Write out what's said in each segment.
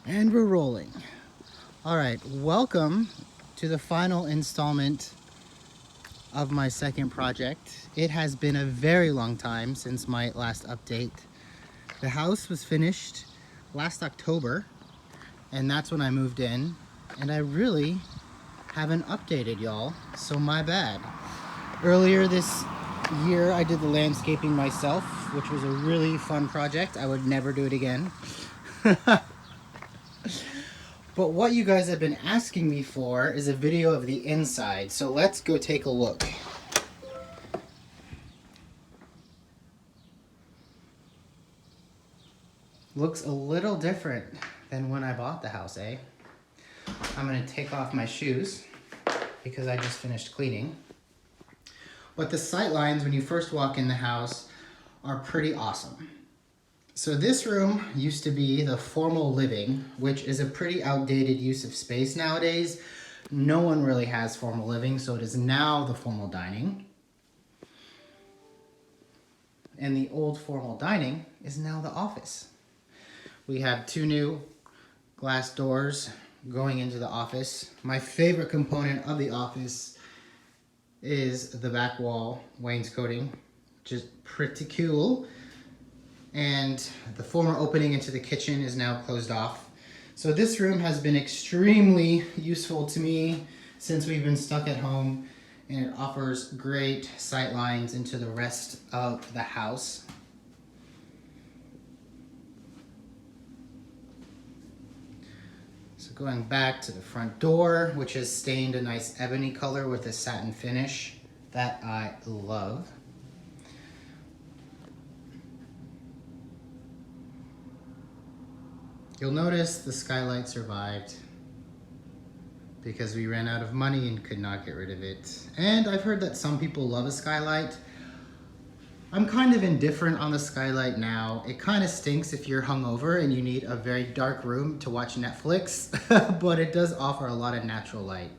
And we're rolling. All right, welcome to the final installment of my second project. It has been a very long time since my last update. The house was finished last October, and that's when I moved in. And I really haven't updated y'all, so my bad. Earlier this year, I did the landscaping myself, which was a really fun project. I would never do it again. But what you guys have been asking me for is a video of the inside, so let's go take a look. Looks a little different than when I bought the house, eh? I'm gonna take off my shoes because I just finished cleaning. But the sight lines when you first walk in the house are pretty awesome. So this room used to be the formal living, which is a pretty outdated use of space nowadays. No one really has formal living, so it is now the formal dining. And the old formal dining is now the office. We have two new glass doors going into the office. My favorite component of the office is the back wall wainscoting, just pretty cool. And the former opening into the kitchen is now closed off. So this room has been extremely useful to me since we've been stuck at home, and it offers great sight lines into the rest of the house. So going back to the front door, which is stained a nice ebony color with a satin finish that I love. You'll notice the skylight survived because we ran out of money and could not get rid of it. And I've heard that some people love a skylight. I'm kind of indifferent on the skylight now. It kind of stinks if you're hungover and you need a very dark room to watch Netflix, but it does offer a lot of natural light.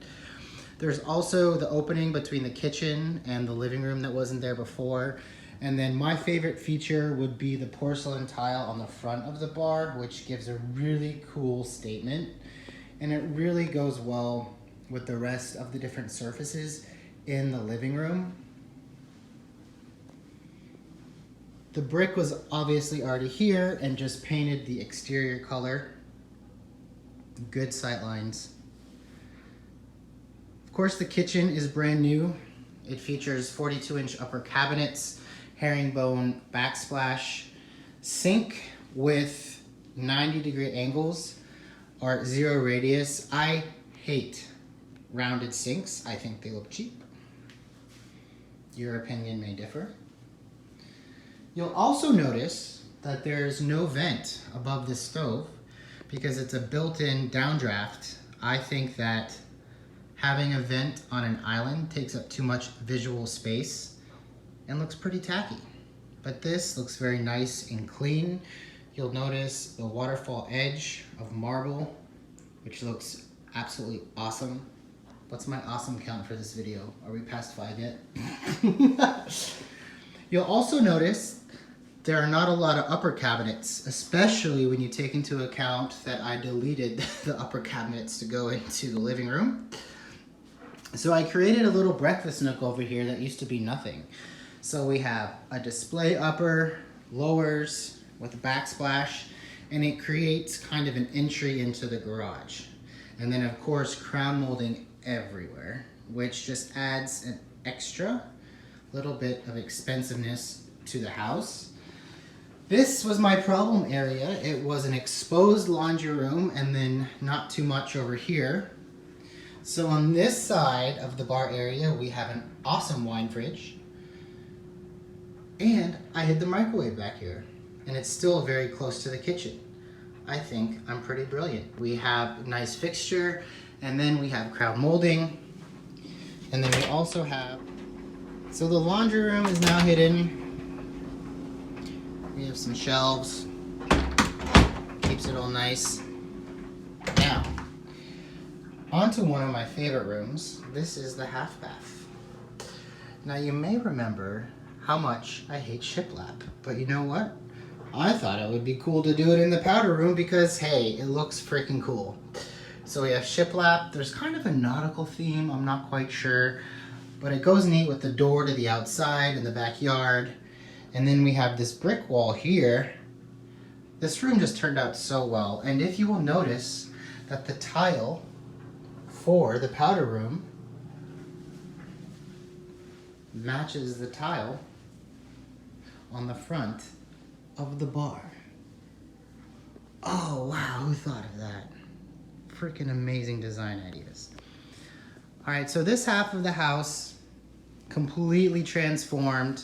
There's also the opening between the kitchen and the living room that wasn't there before. And then my favorite feature would be the porcelain tile on the front of the bar, which gives a really cool statement. And it really goes well with the rest of the different surfaces in the living room. The brick was obviously already here and just painted the exterior color. Good sight lines. Of course, the kitchen is brand new. It features 42-inch upper cabinets, herringbone backsplash, sink with 90-degree angles or 0 radius. I hate rounded sinks. I think they look cheap. Your opinion may differ. You'll also notice that there's no vent above the stove because it's a built-in downdraft. I think that having a vent on an island takes up too much visual space and looks pretty tacky. But this looks very nice and clean. You'll notice the waterfall edge of marble, which looks absolutely awesome. What's my awesome count for this video? Are we past 5 yet? You'll also notice there are not a lot of upper cabinets, especially when you take into account that I deleted the upper cabinets to go into the living room. So I created a little breakfast nook over here that used to be nothing. So we have a display upper, lowers with a backsplash, and it creates kind of an entry into the garage. And then of course crown molding everywhere, which just adds an extra little bit of expensiveness to the house. This was my problem area. It was an exposed laundry room and then not too much over here. So on this side of the bar area, we have an awesome wine fridge. And I hid the microwave back here. And it's still very close to the kitchen. I think I'm pretty brilliant. We have a nice fixture, and then we have crown molding. And then we also have, so the laundry room is now hidden. We have some shelves. Keeps it all nice. Now, onto one of my favorite rooms. This is the half bath. Now you may remember how much I hate shiplap, but you know what? I thought it would be cool to do it in the powder room because, hey, it looks freaking cool. So we have shiplap. There's kind of a nautical theme, I'm not quite sure, but it goes neat with the door to the outside in the backyard. And then we have this brick wall here. This room just turned out so well. And if you will notice that the tile for the powder room matches the tile on the front of the bar. Oh wow, who thought of that? Freaking amazing design ideas. All right, so this half of the house completely transformed.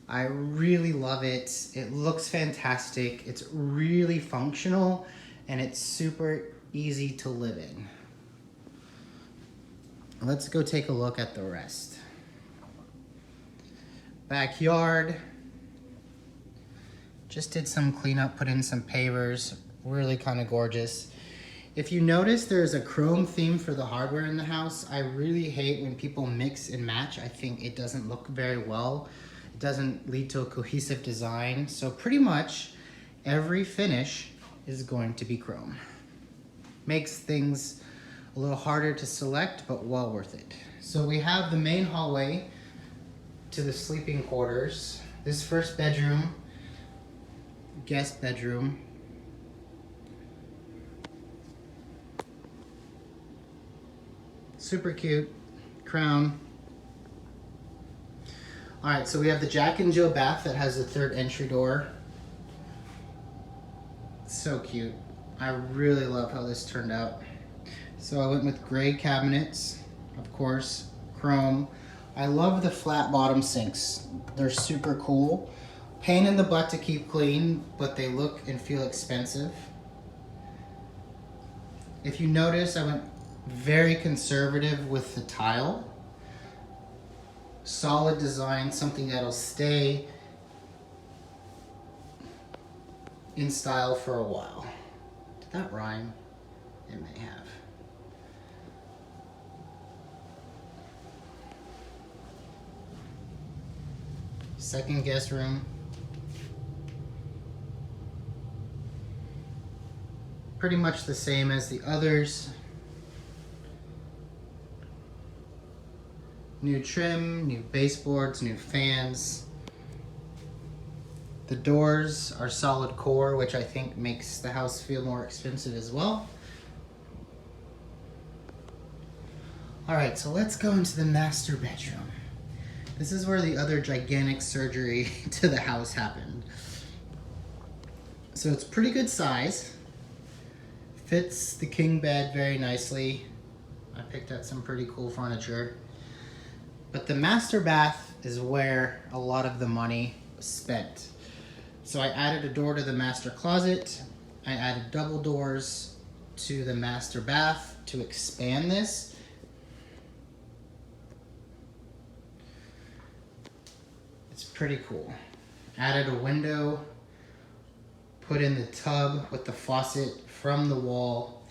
I really love it. It looks fantastic. It's really functional and it's super easy to live in. Let's go take a look at the rest. Backyard. Just did some cleanup, put in some pavers. Really kind of gorgeous. If you notice, there's a chrome theme for the hardware in the house. I really hate when people mix and match. I think it doesn't look very well. It doesn't lead to a cohesive design. So pretty much every finish is going to be chrome. Makes things a little harder to select, but well worth it. So we have the main hallway to the sleeping quarters. This first bedroom, guest bedroom. Super cute, crown. All right, so we have the Jack and Jill bath that has the third entry door. So cute. I really love how this turned out. So I went with gray cabinets, of course, chrome. I love the flat bottom sinks. They're super cool. Pain in the butt to keep clean, but they look and feel expensive. If you notice, I went very conservative with the tile. Solid design, something that'll stay in style for a while. Did that rhyme? It may have. Second guest room. Pretty much the same as the others. New trim, new baseboards, new fans. The doors are solid core, which I think makes the house feel more expensive as well. All right, so let's go into the master bedroom. This is where the other gigantic surgery to the house happened. So it's pretty good size. Fits the king bed very nicely. I picked up some pretty cool furniture. But the master bath is where a lot of the money was spent. So I added a door to the master closet. I added double doors to the master bath to expand this. It's pretty cool. Added a window, put in the tub with the faucet from the wall,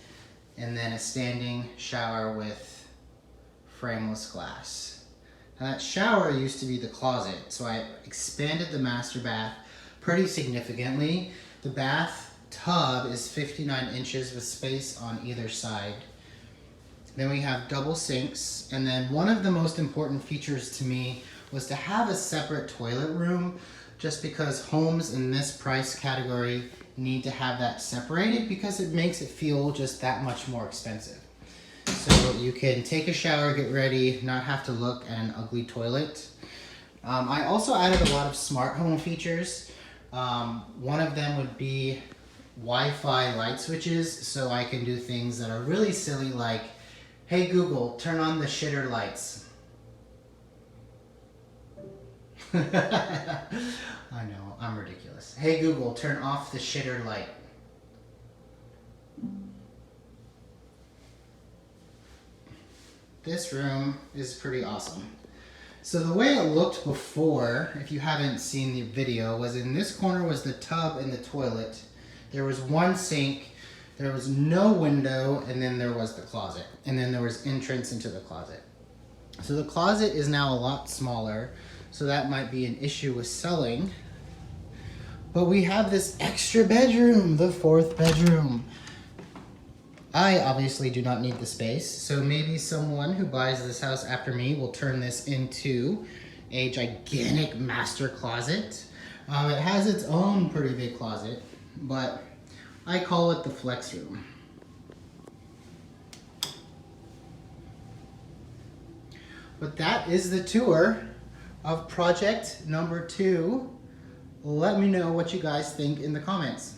and then a standing shower with frameless glass. Now that shower used to be the closet, so I expanded the master bath pretty significantly. The bath tub is 59 inches with space on either side. Then we have double sinks, and then one of the most important features to me was to have a separate toilet room, just because homes in this price category need to have that separated because it makes it feel just that much more expensive. So you can take a shower, get ready, not have to look at an ugly toilet. I also added a lot of smart home features. One of them would be Wi-Fi light switches, so I can do things that are really silly, like, hey Google, turn on the shitter lights. I know, I'm ridiculous. Hey Google, turn off the shitter light. This room is pretty awesome. So the way it looked before, if you haven't seen the video, was in this corner was the tub and the toilet. There was one sink, there was no window, and then there was the closet. And then there was entrance into the closet. So the closet is now a lot smaller, so that might be an issue with selling. But we have this extra bedroom, the 4th bedroom. I obviously do not need the space, so maybe someone who buys this house after me will turn this into a gigantic master closet. It has its own pretty big closet, but I call it the flex room. But that is the tour of project number 2. Let me know what you guys think in the comments.